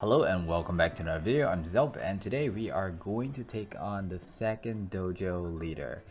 Hello and welcome back to another video. I'm Zelp and today we are going to take on the second dojo leader.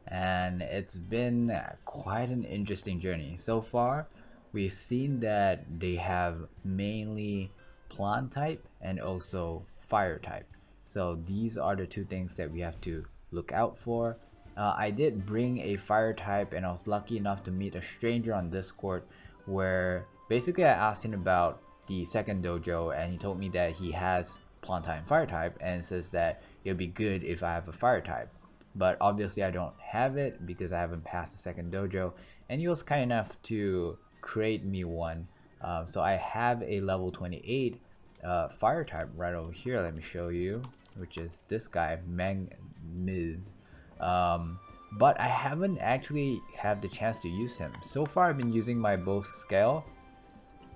And it's been quite an interesting journey. So far, we've seen that they have mainly plant type and also fire type. So these are the two things that we have to look out for. I did bring a fire type and I was lucky enough to meet a stranger on Discord where basically I asked him about the second dojo and he told me that he has plant type and fire type and says that it would be good if I have a fire type, but obviously I don't have it because I haven't passed the second dojo, and he was kind enough to create me one. So I have a level 28 fire type right over here. Let me show you, which is this guy, Miz. But I haven't actually had the chance to use him. So far I've been using my bow scale,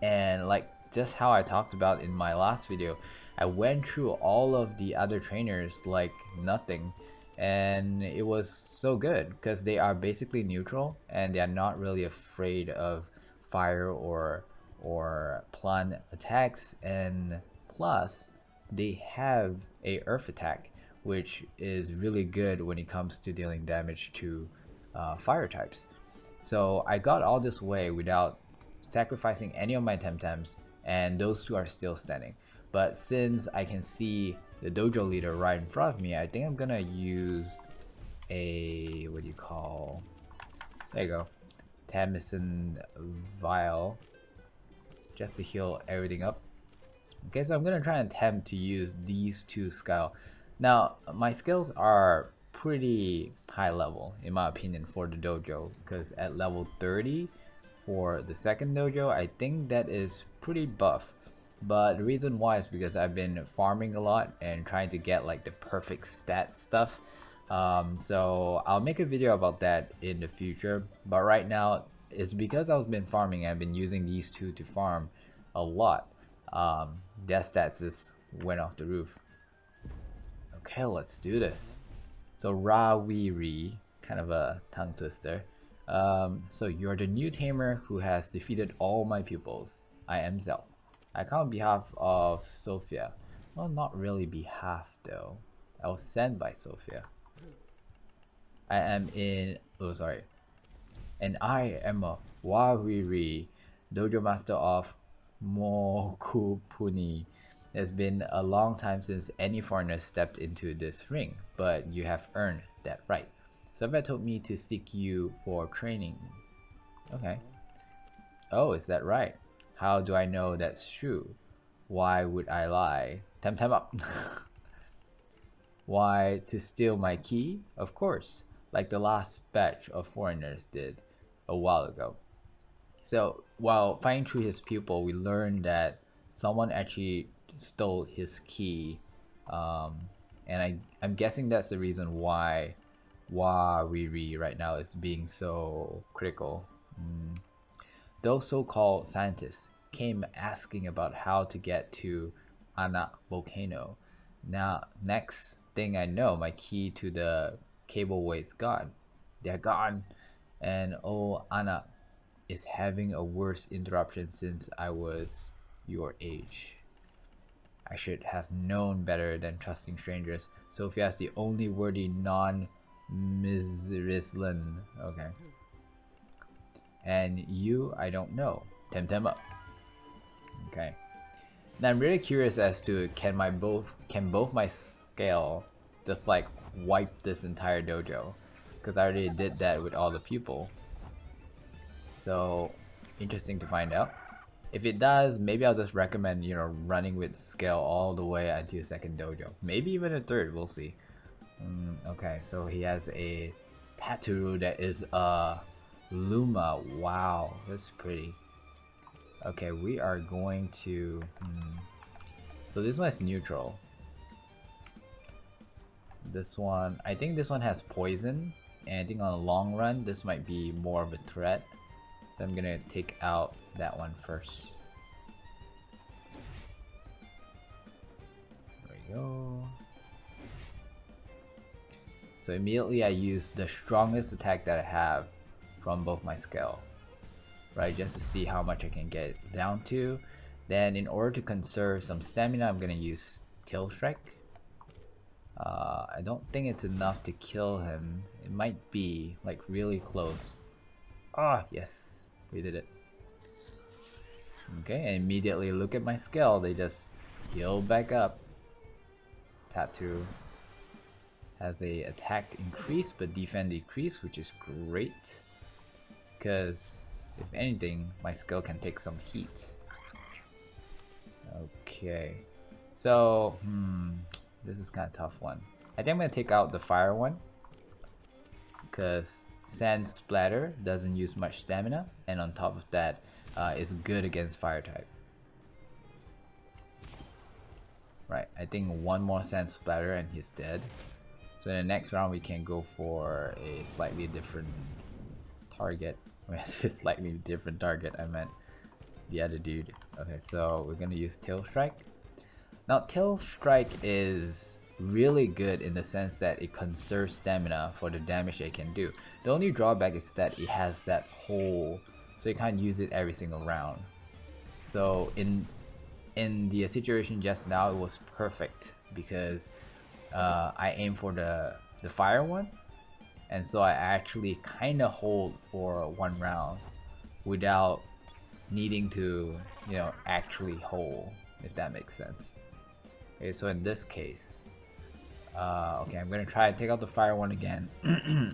and like just how I talked about in my last video, I went through all of the other trainers like nothing, and it was so good because they are basically neutral and they are not really afraid of fire or plant attacks, and plus they have a earth attack, which is really good when it comes to dealing damage to fire types. So I got all this way without sacrificing any of my Temtems, and those two are still standing. But since I can see the dojo leader right in front of me, I think I'm gonna use a, what do you call, there you go, Tamison vial, just to heal everything up. Okay, so I'm gonna try and attempt to use these two skills. Now my skills are pretty high level in my opinion for the dojo, because at level 30 for the second dojo, I think that is pretty buff. But the reason why is because I've been farming a lot and trying to get like the perfect stat stuff. So I'll make a video about that in the future. But right now, it's because I've been farming. I've been using these two to farm a lot. Their stats just went off the roof. Okay, let's do this. So Rawiri, kind of a tongue twister. So you're the new tamer who has defeated all my pupils. I am Zel. I come on behalf of Sophia. Well, not really behalf though. I was sent by Sophia. I am in, oh sorry. And I am a Rawiri, dojo master of Mokupuni. It's been a long time since any foreigner stepped into this ring, but you have earned that right. Sophia told me to seek you for training. Okay. Oh, is that right? How do I know that's true? Why would I lie? Temtem up. Why, to steal my key? Of course, like the last batch of foreigners did a while ago. So while fighting through his pupil, we learned that someone actually stole his key, and I'm guessing that's the reason why Rawiri right now is being so critical. Those so-called scientists came asking about how to get to Anak volcano. Now, next thing I know, my key to the cableway is gone. They're gone, and oh, Anak is having a worse interruption since I was your age. I should have known better than trusting strangers. Sophia's the only worthy non-Mizrislan. Okay. And you, I don't know. Temtem up. Okay. Now I'm really curious as to can both my scale just like wipe this entire dojo, because I already did that with all the people. So interesting to find out. If it does, maybe I'll just recommend, you know, running with scale all the way until second dojo. Maybe even a third, we'll see. Okay, so he has a tattoo that is a Luma. Wow, that's pretty. Okay, we are going to... So this one is neutral. This one, I think this one has poison. And I think on the long run, this might be more of a threat. So I'm gonna take out that one first. There we go. So immediately I use the strongest attack that I have from both my scale, right, just to see how much I can get it down to. Then in order to conserve some stamina, I'm gonna use Tail Strike. I don't think it's enough to kill him. It might be like really close. Ah, yes, we did it. Okay, and immediately look at my skill. They just heal back up. Tattoo has a attack increase but defend decrease, which is great. Because if anything, my skill can take some heat. Okay, so this is kind of tough one. I think I'm gonna take out the fire one because sand splatter doesn't use much stamina, and on top of that, it's good against fire type. Right, I think one more sand splatter and he's dead. So in the next round we can go for a slightly different target. I mean, a slightly different target, I meant the other dude. Okay, so we're gonna use Tail Strike. Now Tail Strike is really good in the sense that it conserves stamina for the damage it can do. The only drawback is that it has that hole, so you can't use it every single round. So in the situation just now, it was perfect because I aimed for the fire one, and so I actually kind of hold for one round without needing to, you know, actually hold, if that makes sense. Okay, so in this case, okay, I'm gonna try to take out the fire one again.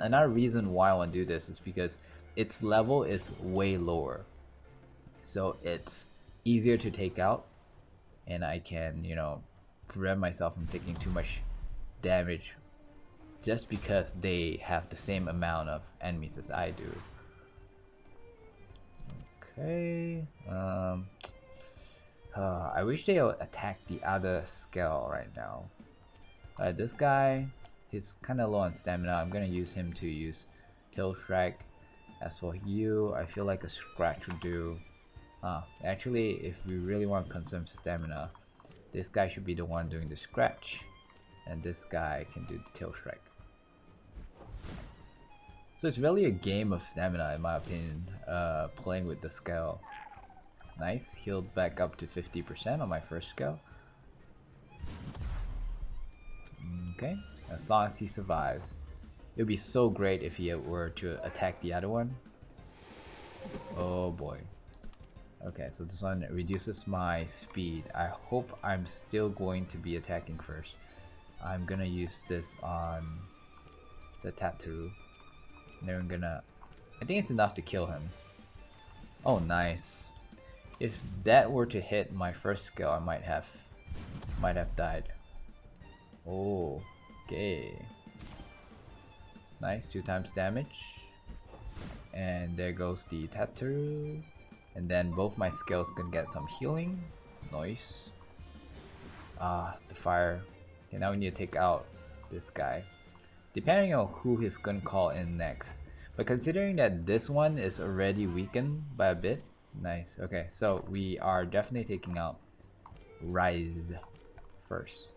Another reason why I want to do this is because its level is way lower, so it's easier to take out, and I can, you know, prevent myself from taking too much damage just because they have the same amount of enemies as I do. Okay, I wish they would attack the other scale right now. This guy, he's kind of low on stamina. I'm gonna use him to use Tail Strike. As for you, I feel like a scratch would do. Actually, if we really want to consume stamina, this guy should be the one doing the scratch, and this guy can do the Tail Strike. So it's really a game of stamina in my opinion, playing with the scale. Nice, healed back up to 50% on my first scale. Okay, as long as he survives. It would be so great if he were to attack the other one. Oh boy. Okay, so this one reduces my speed. I hope I'm still going to be attacking first. I'm gonna use this on the tattoo. And then I'm gonna... I think it's enough to kill him. Oh, nice. If that were to hit my first skill, I might have died. Oh, okay. Nice, 2 times damage. And there goes the tattoo. And then both my skills can get some healing. Nice. The fire. Okay, now we need to take out this guy. Depending on who he's gonna call in next. But considering that this one is already weakened by a bit. Nice. Okay, so we are definitely taking out Rise first.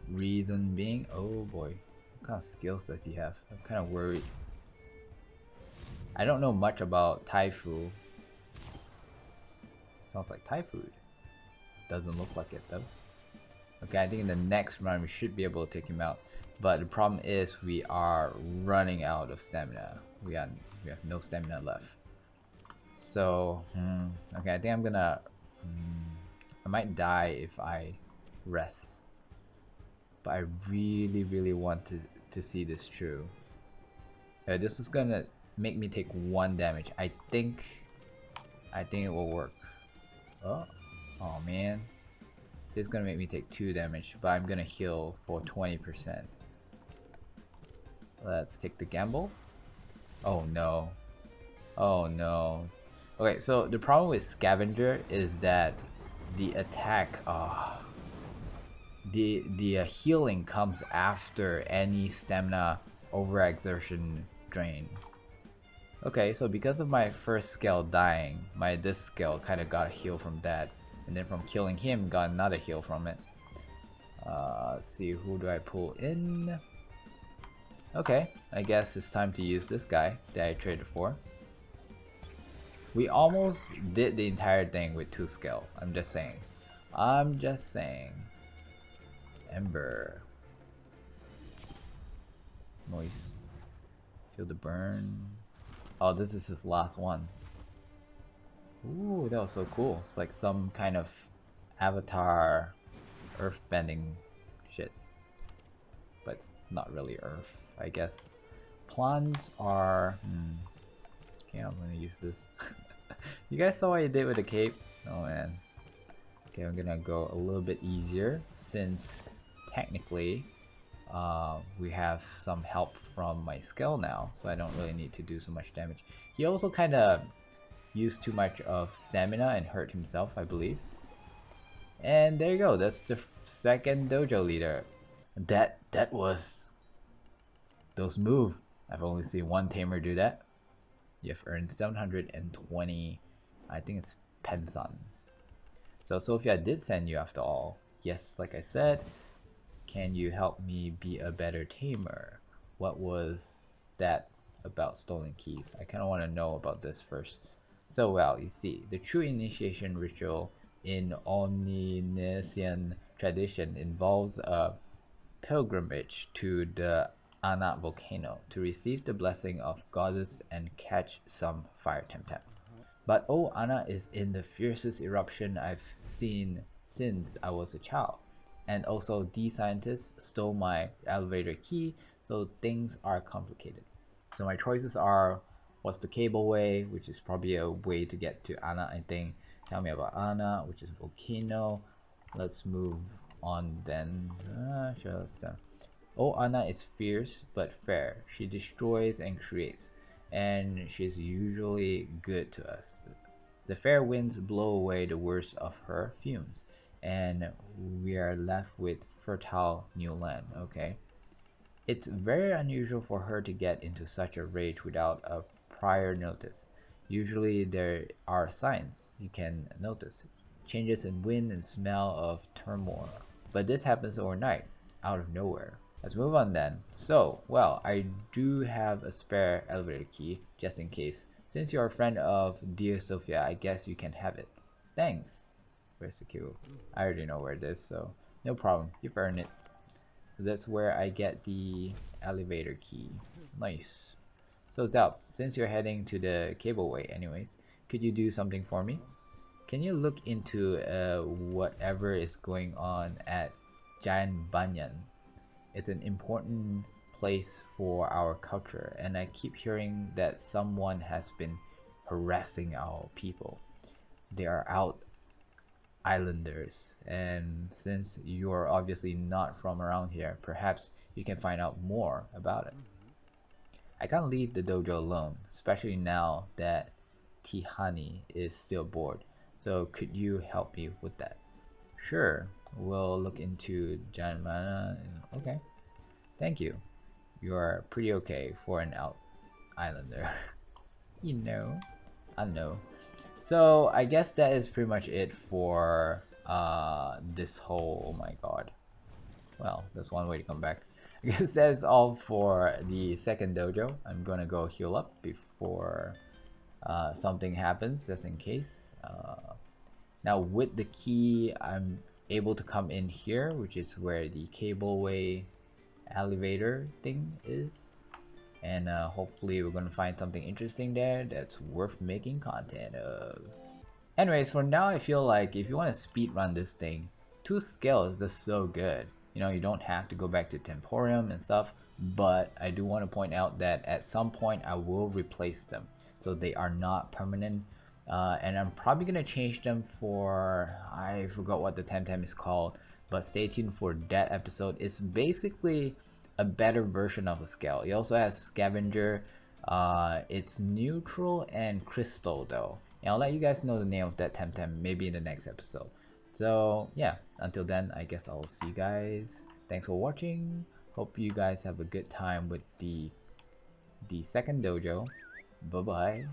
Reason being, oh boy, what kind of skills does he have? I'm kind of worried. I don't know much about Taifu. Sounds like Thai food. Doesn't look like it though. Okay, I think in the next round we should be able to take him out. But the problem is we are running out of stamina. We have no stamina left. So, okay, I think I'm gonna... I might die if I rest. But I really want to see this through. This is gonna make me take 1 damage. I think it will work. Oh man. This is gonna make me take 2 damage, but I'm gonna heal for 20%. Let's take the gamble. Oh no. Oh no. Okay, so the problem with Scavenger is that the attack, the healing comes after any stamina overexertion drain. Okay, so because of my first skill dying, this skill kind of got a heal from that, and then from killing him got another heal from it. Let's see, who do I pull in? Okay, I guess it's time to use this guy that I traded for. We almost did the entire thing with 2 skill. I'm just saying. I'm just saying. Ember. Noise. Feel the burn. Oh, this is his last one. Ooh, that was so cool. It's like some kind of avatar earthbending shit. But it's not really earth, I guess. Plants are... Okay, I'm gonna use this. You guys saw what I did with the cape? Oh man. Okay, I'm gonna go a little bit easier since technically we have some help from my skill now, so I don't really need to do so much damage. He also kind of used too much of stamina and hurt himself, I believe. And there you go, that's the second dojo leader. That was those move. I've only seen one tamer do that. You've earned 720, I think it's Pensan. So Sophia did send you after all. Yes, like I said, can you help me be a better tamer? What was that about stolen keys? I kind of want to know about this first. So well, you see, the true initiation ritual in Polynesian tradition involves a pilgrimage to the Ana volcano to receive the blessing of goddess and catch some fire Temtem. But oh, Ana is in the fiercest eruption I've seen since I was a child. And also, these scientists stole my elevator key, so things are complicated. So my choices are, what's the cable way, which is probably a way to get to Ana, I think. Tell me about Ana, which is volcano. Let's move on then. Sure, let's Oh, Ana is fierce but fair. She destroys and creates, and she's usually good to us. The fair winds blow away the worst of her fumes, and we are left with fertile new land. Okay. It's very unusual for her to get into such a rage without a prior notice. Usually there are signs you can notice. Changes in wind and smell of turmoil. But this happens overnight, out of nowhere. Let's move on then. So, well, I do have a spare elevator key, just in case. Since you're a friend of Dear Sophia, I guess you can have it. Thanks. Where's the queue? I already know where it is, so no problem. You've earned it. So that's where I get the elevator key. Nice. So Zalp, since you're heading to the cableway anyways, could you do something for me? Can you look into whatever is going on at Giant Banyan? It's an important place for our culture, and I keep hearing that someone has been harassing our people. They are out islanders, and since you're obviously not from around here, perhaps you can find out more about it. I can't leave the dojo alone, especially now that Tihani is still bored. So could you help me with that? Sure, we'll look into Giant Mana. Okay, thank you. You are pretty okay for an out islander. You know, I know. So I guess that is pretty much it for this whole, oh my god. Well, there's one way to come back. I guess that's all for the second dojo. I'm gonna go heal up before something happens, just in case. Now with the key, I'm able to come in here, which is where the cableway elevator thing is. And hopefully we're gonna find something interesting there that's worth making content of. Anyways, for now I feel like if you want to speed run this thing, 2 skill is just so good. You know, you don't have to go back to Temporium and stuff, but I do want to point out that at some point I will replace them, so they are not permanent. And I'm probably gonna change them for, I forgot what the Temtem is called, but stay tuned for that episode. It's basically a better version of a scale. It also has scavenger. It's neutral and crystal though, and I'll let you guys know the name of that Temtem maybe in the next episode. So yeah, until then, I guess I'll see you guys. Thanks for watching. Hope you guys have a good time with the second dojo. Bye bye.